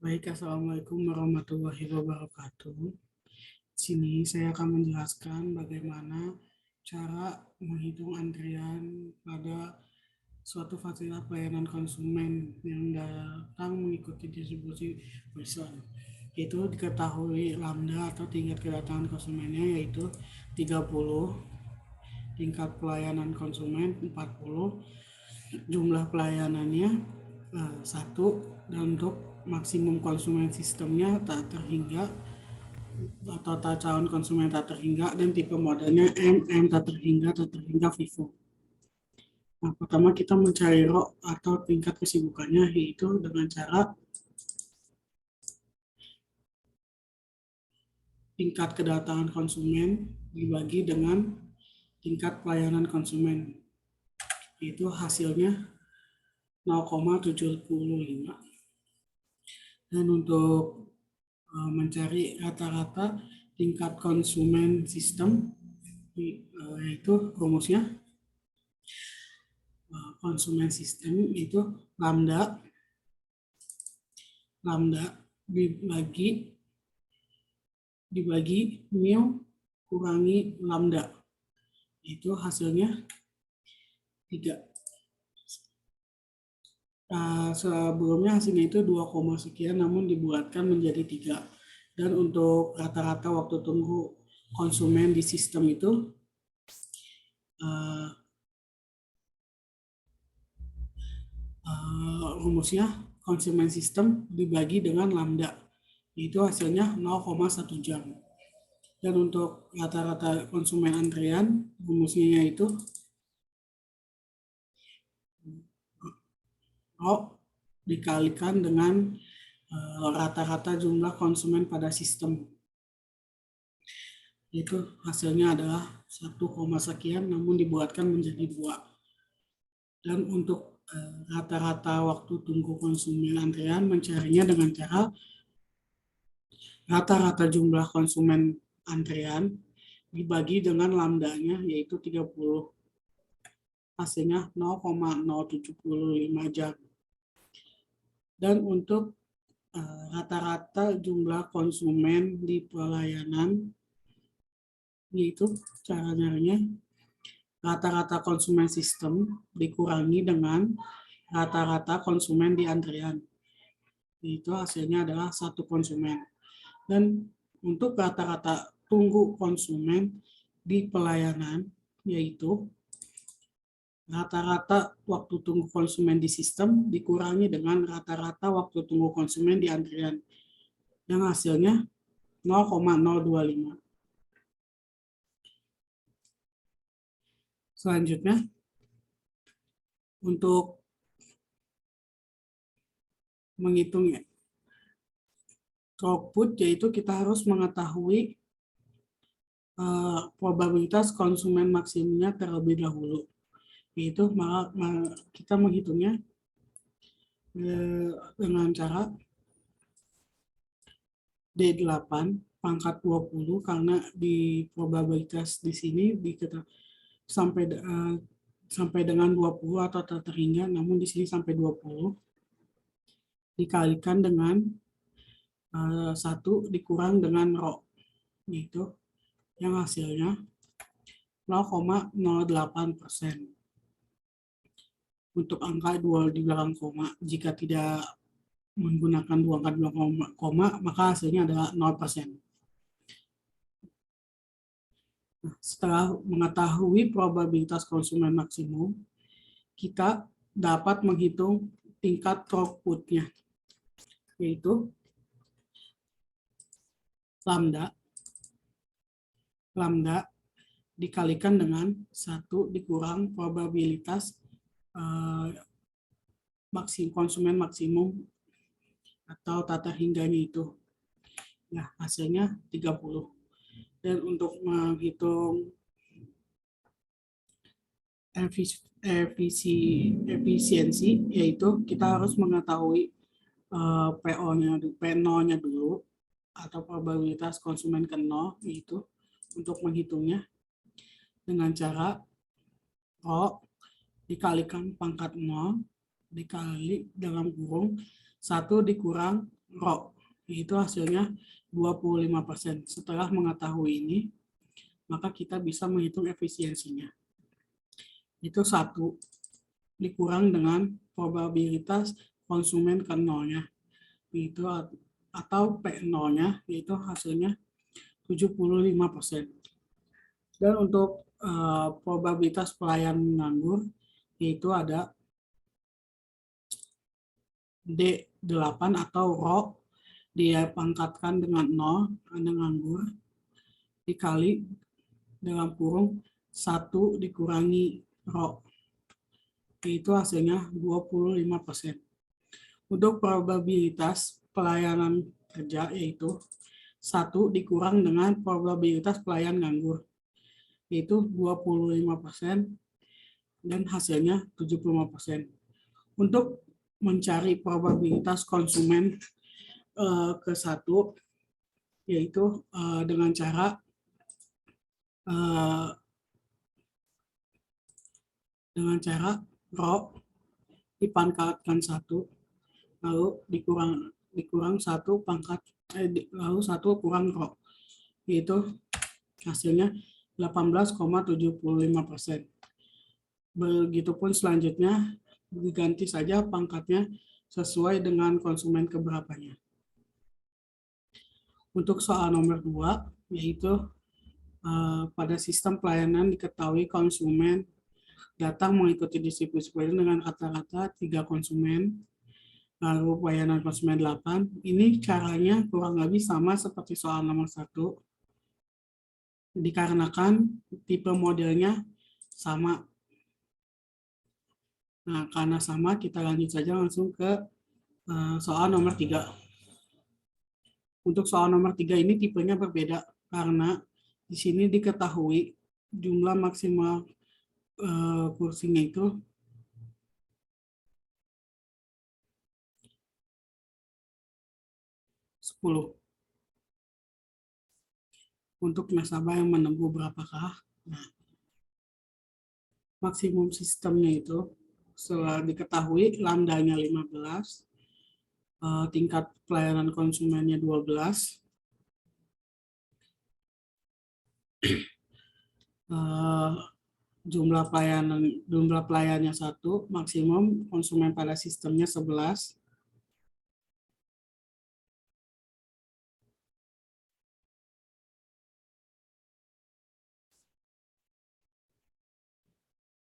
Baik, Assalamualaikum warahmatullahi wabarakatuh. Di sini saya akan menjelaskan bagaimana cara menghitung antrian pada suatu fasilitas pelayanan konsumen yang datang mengikuti distribusi person. Itu diketahui lambda atau tingkat kedatangan konsumennya yaitu 30, tingkat pelayanan konsumen 40, jumlah pelayanannya 1, dan untuk maksimum konsumen sistemnya tak terhingga atau calon konsumen tak terhingga, dan tipe modelnya MM tak terhingga Vivo. Nah, pertama kita mencari RO atau tingkat kesibukannya, yaitu dengan cara tingkat kedatangan konsumen dibagi dengan tingkat pelayanan konsumen. Itu hasilnya 0,75. Dan untuk mencari rata-rata tingkat konsumen sistem, yaitu rumusnya konsumen sistem itu lambda dibagi mu kurangi lambda, itu hasilnya 3. Sebelumnya hasilnya itu 2, sekian namun dibuatkan menjadi 3. Dan untuk rata-rata waktu tunggu konsumen di sistem itu rumusnya konsumen sistem dibagi dengan lambda, itu hasilnya 0,1 jam. Dan untuk rata-rata konsumen antrian rumusnya yaitu O dikalikan dengan rata-rata jumlah konsumen pada sistem, itu hasilnya adalah 1, sekian namun dibuatkan menjadi 2. Dan untuk rata-rata waktu tunggu konsumen antrian mencarinya dengan cara rata-rata jumlah konsumen antrian dibagi dengan lambdanya yaitu 30, hasilnya 0,075 jam. Dan untuk rata-rata jumlah konsumen di pelayanan, yaitu cara nyarinya rata-rata konsumen sistem dikurangi dengan rata-rata konsumen di antrian, itu hasilnya adalah 1 konsumen. Dan untuk rata-rata tunggu konsumen di pelayanan, yaitu rata-rata waktu tunggu konsumen di sistem dikurangi dengan rata-rata waktu tunggu konsumen di antrian, yang hasilnya 0,025. Selanjutnya, untuk menghitung throughput, yaitu kita harus mengetahui probabilitas konsumen maksimumnya terlebih dahulu. Yaitu kita menghitungnya dengan cara D8 pangkat 20, karena di probabilitas di sini sampai dengan 20 atau tak terhingga, namun di sini sampai 20 dikalikan dengan 1 dikurang dengan RO, yaitu yang hasilnya 0,08%. Untuk angka 2 di belakang koma, jika tidak menggunakan 2 angka di belakang koma, maka hasilnya adalah 0%. Nah, setelah mengetahui probabilitas konsumen maksimum, kita dapat menghitung tingkat throughput-nya, yaitu lambda dikalikan dengan 1 dikurang probabilitas konsumen maksimum atau tak terhingganya itu. Nah, hasilnya 30. Dan untuk menghitung efisiensi, yaitu kita harus mengetahui P0-nya dulu, atau probabilitas konsumen ke 0, yaitu untuk menghitungnya dengan cara O dikalikan pangkat 0 dikali dalam kurung 1 dikurang RO. Itu hasilnya 25%. Setelah mengetahui ini, maka kita bisa menghitung efisiensinya. Itu 1 dikurang dengan probabilitas konsumen ke nolnya. Itu atau P0-nya, yaitu hasilnya 75%. Dan untuk probabilitas pelayan nganggur, yaitu ada D8 atau RO, dia pangkatkan dengan 0, Anda nganggur, dikali dalam kurung 1 dikurangi RO. Itu hasilnya 25%. Untuk probabilitas pelayanan kerja, yaitu 1 dikurang dengan probabilitas pelayan nganggur, yaitu 25%, dan hasilnya 75%. Untuk mencari probabilitas konsumen ke 1, yaitu dengan cara RO dipangkatkan 1, lalu dikurang 1 lalu 1 kurang RO, yaitu hasilnya 18,75%. Begitupun selanjutnya, diganti saja pangkatnya sesuai dengan konsumen keberapanya. Untuk soal nomor 2, yaitu pada sistem pelayanan diketahui konsumen datang mengikuti distribusi pelayanan dengan rata-rata 3 konsumen, lalu pelayanan konsumen 8. Ini caranya kurang lebih sama seperti soal nomor 1, dikarenakan tipe modelnya sama. Nah, karena sama, kita lanjut saja langsung ke soal nomor 3. Untuk soal nomor 3 ini tipenya berbeda, karena di sini diketahui jumlah maksimal kursinya itu 10. Untuk nasabah yang menunggu berapakah? Nah, maksimum sistemnya itu setelah diketahui lambdanya 15, tingkat pelayanan konsumennya 12, jumlah pelayannya 1, maksimum konsumen pada sistemnya 11.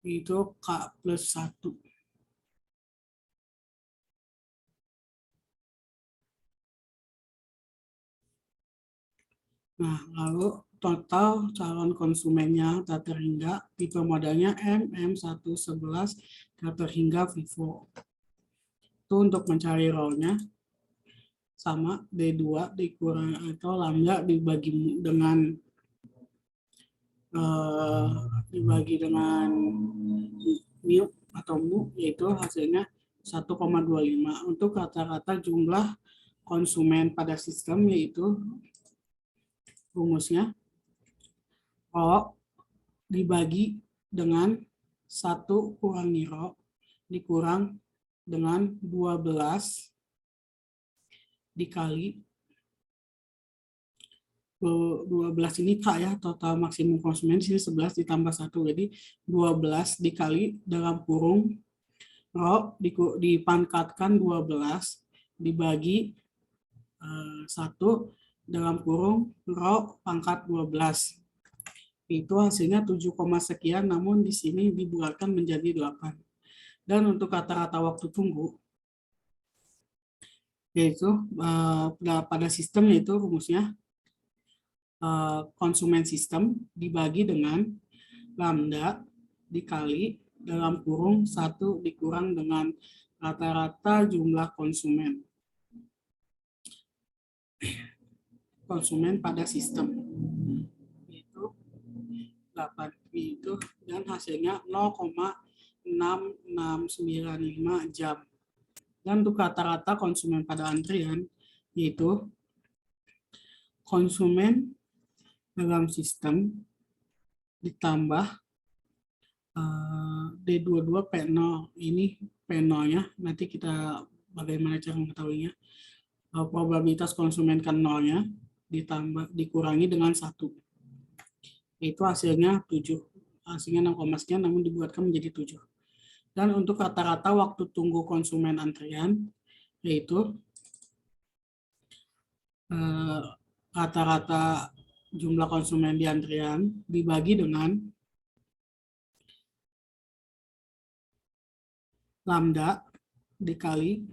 Itu K plus 1. Nah, lalu total calon konsumennya data hingga tipe modalnya MM111 data hingga Vivo. Itu untuk mencari row-nya sama D2 dikurang atau lambda dibagi dengan mu atau mu, yaitu hasilnya 1,25. Untuk rata-rata jumlah konsumen pada sistem, yaitu rumusnya RO dibagi dengan 1 kurangi RO dikurang dengan 12 dikali 12 ini K ya, total maksimum konsumen sini 11 ditambah 1, jadi 12 dikali dalam kurung RO dipangkatkan 12 dibagi 1 dalam kurung RO pangkat 12. Itu hasilnya 7, sekian, namun di sini dibulatkan menjadi 8. Dan untuk rata-rata waktu tunggu, yaitu pada sistem, yaitu rumusnya konsumen sistem dibagi dengan lambda dikali dalam kurung 1 dikurang dengan rata-rata jumlah konsumen pada sistem, itu 8 itu, dan hasilnya 0,6695 jam. Dan untuk rata-rata konsumen pada antrian, yaitu konsumen dalam sistem ditambah D22 P0. Ini P0-nya, nanti kita bagaimana cara mengetahuinya. probabilitas konsumen ke nolnya dikurangi dengan 1. Itu hasilnya 7. Hasilnya 6, sekian namun dibuatkan menjadi 7. Dan untuk rata-rata waktu tunggu konsumen antrian, yaitu rata-rata jumlah konsumen di antrian dibagi dengan lambda dikali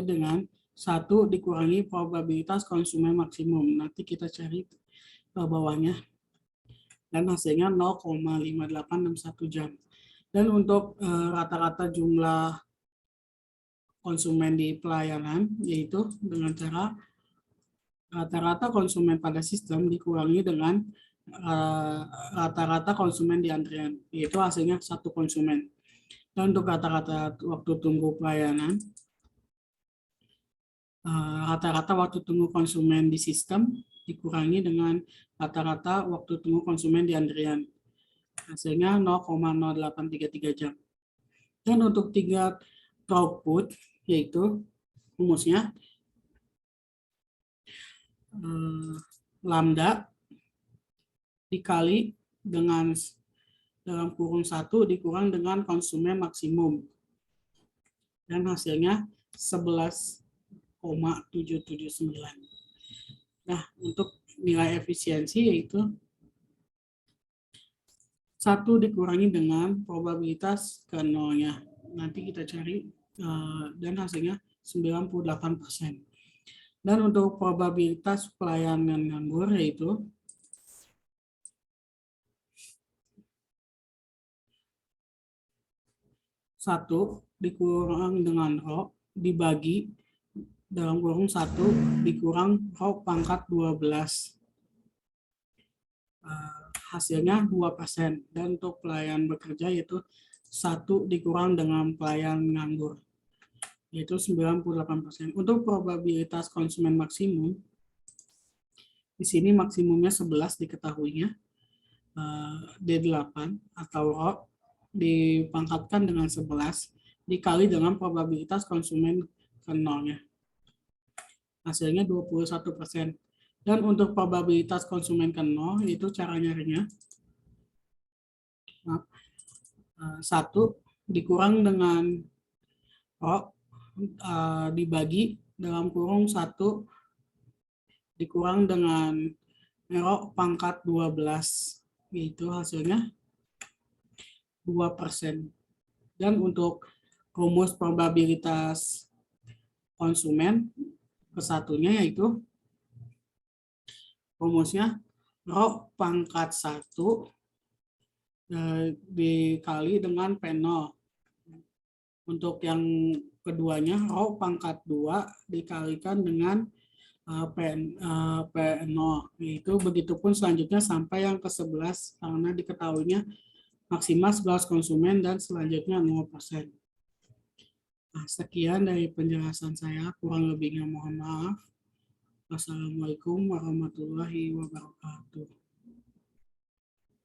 dengan 1 dikurangi probabilitas konsumen maksimum. Nanti kita cari ke bawahnya. Dan hasilnya 0,5861 jam. Dan untuk rata-rata jumlah konsumen di pelayanan, yaitu dengan cara rata-rata konsumen pada sistem dikurangi dengan rata-rata konsumen di antrian, yaitu hasilnya 1 konsumen. Dan untuk rata-rata waktu tunggu pelayanan, rata-rata waktu tunggu konsumen di sistem dikurangi dengan rata-rata waktu tunggu konsumen di antrian. Hasilnya 0,0833 jam. Dan untuk 3 throughput, yaitu rumusnya lambda dikali dengan dalam kurung 1 dikurang dengan konsumen maksimum. Dan hasilnya 11,779. Nah, untuk nilai efisiensi yaitu 1 dikurangi dengan probabilitas ke nolnya. Nanti kita cari dan hasilnya 98%. Dan untuk probabilitas pelayanan nganggur yaitu 1 dikurang dengan rho dibagi dalam kurung 1 dikurang rho pangkat 12. Hasilnya 2%. Dan untuk pelayan bekerja yaitu 1 dikurang dengan pelayan nganggur, yaitu 98%. Untuk probabilitas konsumen maksimum, di sini maksimumnya 11 diketahuinya, D8 atau rho dipangkatkan dengan 11 dikali dengan probabilitas konsumen ke nolnya. Hasilnya 21%. Dan untuk probabilitas konsumen ke nol, itu cara nyarinya 1 dikurang dengan rho dibagi dalam kurung 1 dikurang dengan rho pangkat 12, yaitu hasilnya 2%. Dan untuk rumus probabilitas konsumen kesatunya yaitu rumusnya rho pangkat 1 dikali dengan P0. Untuk yang keduanya rho pangkat 2 dikalikan dengan P0. Yaitu begitupun selanjutnya sampai yang ke-11 karena diketahuinya maksimal 11 konsumen dan selanjutnya 0%. Nah, sekian dari penjelasan saya, kurang lebihnya mohon maaf. Wassalamualaikum warahmatullahi wabarakatuh.